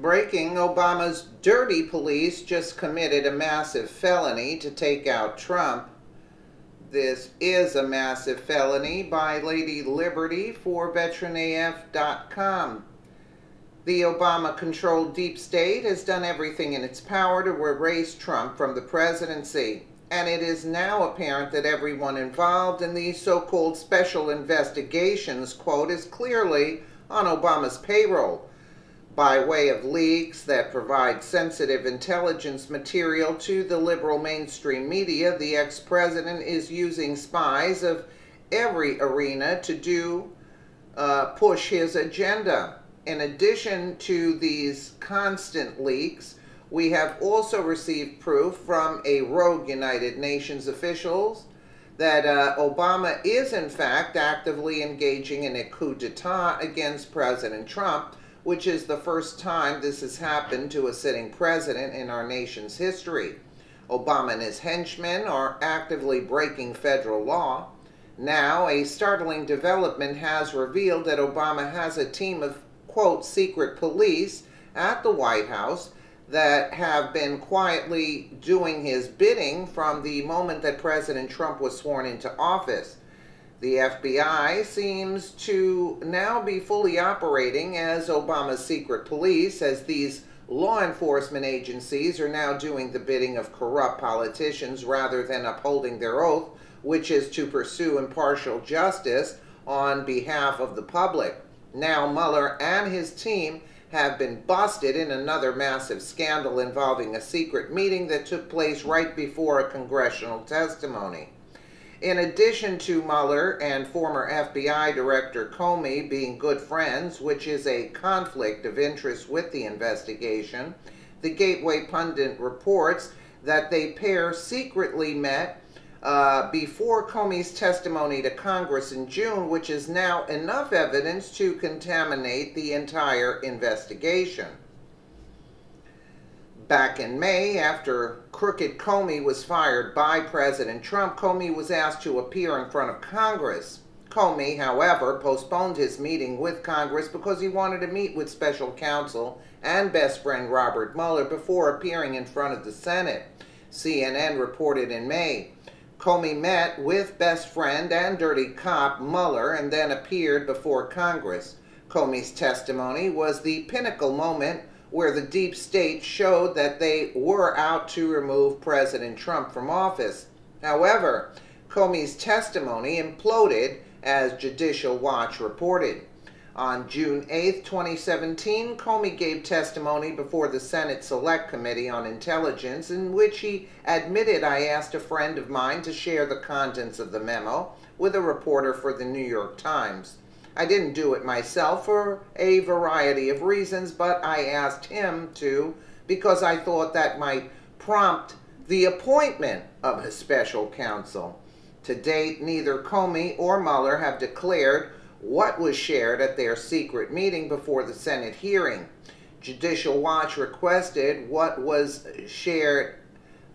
Breaking: Obama's dirty police just committed a massive felony to take out Trump. This is a massive felony by Lady Liberty for VeteranAF.com. The Obama-controlled deep state has done everything in its power to erase Trump from the presidency, and it is now apparent that everyone involved in these so-called special investigations, quote, is clearly on Obama's payroll. By way of leaks that provide sensitive intelligence material to the liberal mainstream media, the ex-president is using spies of every arena to push his agenda. In addition to these constant leaks, we have also received proof from a rogue United Nations officials that Obama is in fact actively engaging in a coup d'etat against President Trump, which is the first time this has happened to a sitting president in our nation's history. Obama and his henchmen are actively breaking federal law. Now, a startling development has revealed that Obama has a team of, quote, secret police at the White House that have been quietly doing his bidding from the moment that President Trump was sworn into office. The FBI seems to now be fully operating as Obama's secret police, as these law enforcement agencies are now doing the bidding of corrupt politicians rather than upholding their oath, which is to pursue impartial justice on behalf of the public. Now Mueller and his team have been busted in another massive scandal involving a secret meeting that took place right before a congressional testimony. In addition to Mueller and former FBI Director Comey being good friends, which is a conflict of interest with the investigation, the Gateway Pundit reports that the pair secretly met before Comey's testimony to Congress in June, which is now enough evidence to contaminate the entire investigation. Back in May, after crooked Comey was fired by President Trump, Comey was asked to appear in front of Congress. Comey, however, postponed his meeting with Congress because he wanted to meet with special counsel and best friend Robert Mueller before appearing in front of the Senate. CNN reported in May. Comey met with best friend and dirty cop Mueller and then appeared before Congress. Comey's testimony was the pinnacle moment where the deep state showed that they were out to remove President Trump from office. However, Comey's testimony imploded, as Judicial Watch reported. On June 8, 2017, Comey gave testimony before the Senate Select Committee on Intelligence, in which he admitted, "I asked a friend of mine to share the contents of the memo with a reporter for the New York Times. I didn't do it myself for a variety of reasons, but I asked him to because I thought that might prompt the appointment of a special counsel." To date, neither Comey or Mueller have declared what was shared at their secret meeting before the Senate hearing. Judicial Watch requested what was shared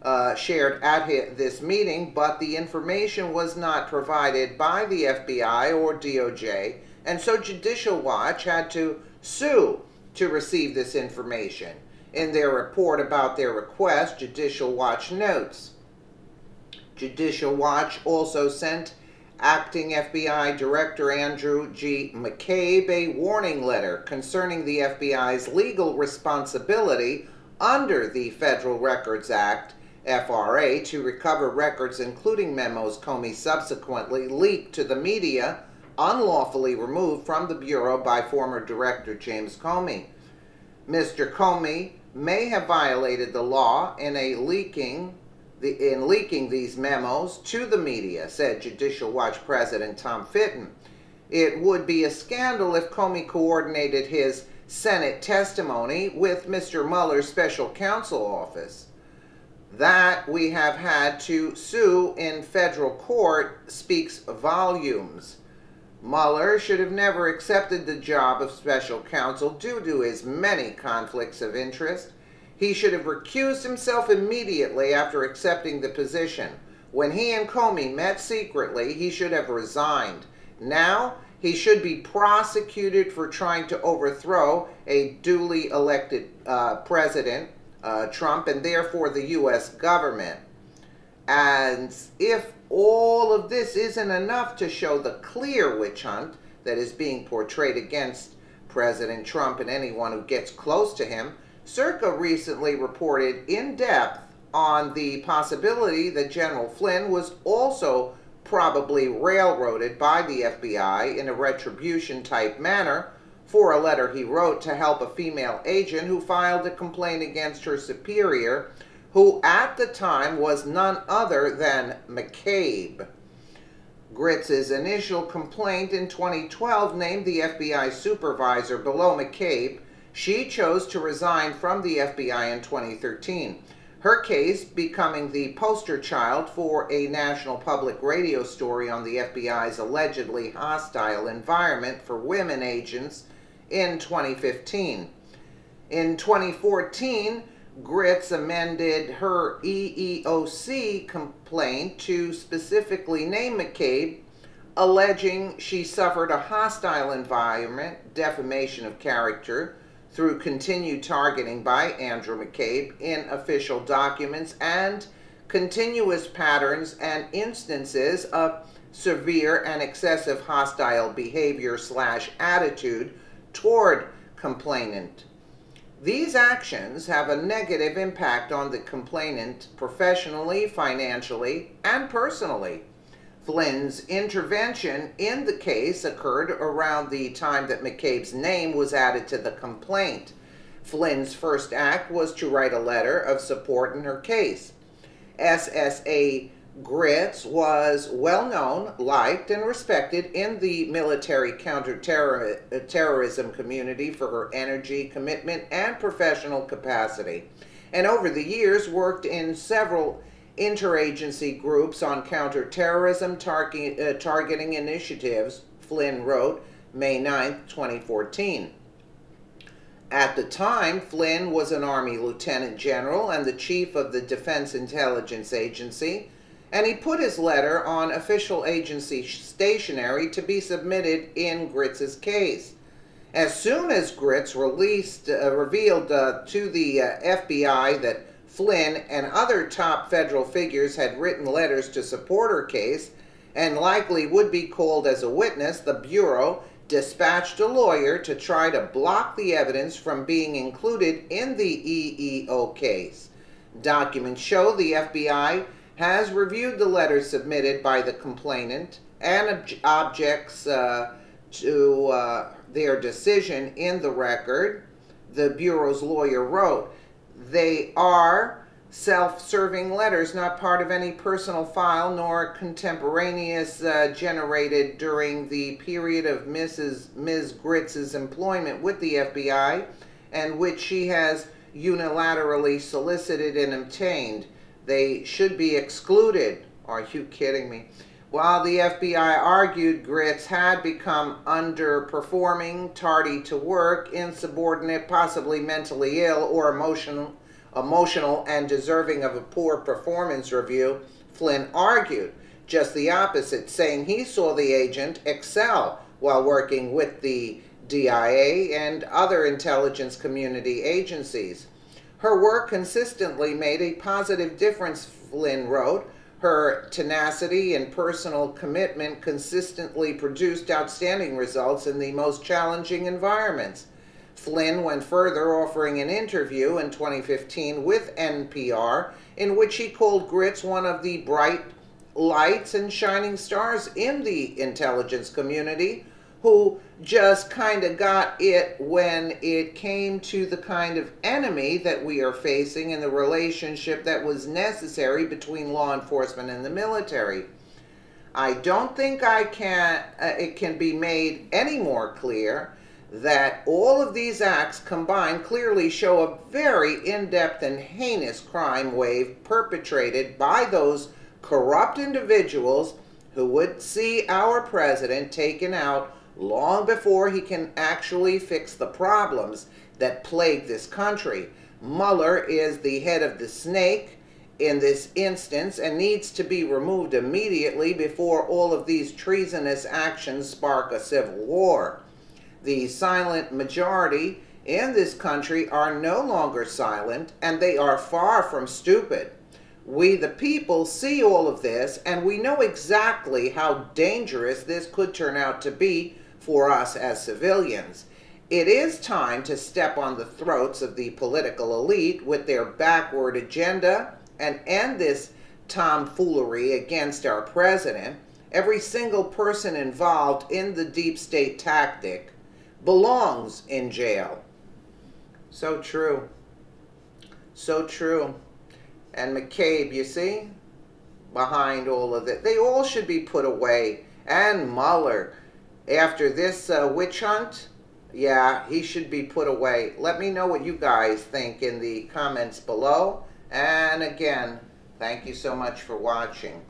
at this meeting, but the information was not provided by the FBI or DOJ, and so Judicial Watch had to sue to receive this information. In their report about their request, Judicial Watch notes, Judicial Watch also sent Acting FBI Director Andrew G. McCabe a warning letter concerning the FBI's legal responsibility under the Federal Records Act, FRA, to recover records including memos Comey subsequently leaked to the media, unlawfully removed from the Bureau by former Director James Comey. Mr. Comey may have violated the law in leaking these memos to the media, said Judicial Watch President Tom Fitton. It would be a scandal if Comey coordinated his Senate testimony with Mr. Mueller's special counsel office. That we have had to sue in federal court speaks volumes. Mueller should have never accepted the job of special counsel due to his many conflicts of interest. He should have recused himself immediately after accepting the position. When he and Comey met secretly, he should have resigned. Now, He should be prosecuted for trying to overthrow a duly elected president, Trump, and therefore the U.S. government. And if all of this isn't enough to show the clear witch hunt that is being portrayed against President Trump and anyone who gets close to him, Circa recently reported in depth on the possibility that General Flynn was also probably railroaded by the FBI in a retribution-type manner for a letter he wrote to help a female agent who filed a complaint against her superior, who at the time was none other than McCabe. Gritz's initial complaint in 2012 named the FBI supervisor below McCabe. She chose to resign from the FBI in 2013. Her case becoming the poster child for a national public radio story on the FBI's allegedly hostile environment for women agents in 2015. In 2014, Gritz amended her EEOC complaint to specifically name McCabe, alleging she suffered a hostile environment, defamation of character, through continued targeting by Andrew McCabe in official documents and continuous patterns and instances of severe and excessive hostile behavior/attitude toward complainant. These actions have a negative impact on the complainant professionally, financially, and personally. Flynn's intervention in the case occurred around the time that McCabe's name was added to the complaint. Flynn's first act was to write a letter of support in her case. SSA Gritz was well known, liked, and respected in the military counterterrorism community for her energy, commitment, and professional capacity, and over the years worked in several interagency groups on counterterrorism targeting initiatives, Flynn wrote May 9, 2014. At the time, Flynn was an Army Lieutenant General and the Chief of the Defense Intelligence Agency, and he put his letter on official agency stationery to be submitted in Gritz's case. As soon as Gritz revealed to the FBI that Flynn and other top federal figures had written letters to support her case and likely would be called as a witness, the Bureau dispatched a lawyer to try to block the evidence from being included in the EEO case. Documents show the FBI has reviewed the letters submitted by the complainant and objects to their decision in the record. The Bureau's lawyer wrote, "They are self-serving letters, not part of any personal file nor contemporaneous generated during the period of Ms. Gritz's employment with the FBI, and which she has unilaterally solicited and obtained. They should be excluded." Are you kidding me? While the FBI argued Gritz had become underperforming, tardy to work, insubordinate, possibly mentally ill, or emotional and deserving of a poor performance review, Flynn argued just the opposite, saying he saw the agent excel while working with the DIA and other intelligence community agencies. Her work consistently made a positive difference, Flynn wrote. Her tenacity and personal commitment consistently produced outstanding results in the most challenging environments. Flynn went further, offering an interview in 2015 with NPR in which he called Gritz one of the bright lights and shining stars in the intelligence community, who just kind of got it when it came to the kind of enemy that we are facing and the relationship that was necessary between law enforcement and the military. I don't think it can be made any more clear that all of these acts combined clearly show a very in-depth and heinous crime wave perpetrated by those corrupt individuals who would see our president taken out long before he can actually fix the problems that plague this country. Mueller is the head of the snake in this instance and needs to be removed immediately before all of these treasonous actions spark a civil war. The silent majority in this country are no longer silent, and they are far from stupid. We, the people, see all of this, and we know exactly how dangerous this could turn out to be for us as civilians. It is time to step on the throats of the political elite with their backward agenda and end this tomfoolery against our president. Every single person involved in the deep state tactic belongs in jail. So true. So true. And McCabe, you see, behind all of it, they all should be put away. And Mueller, after this witch hunt, yeah, he should be put away. Let me know what you guys think in the comments below. And again, thank you so much for watching.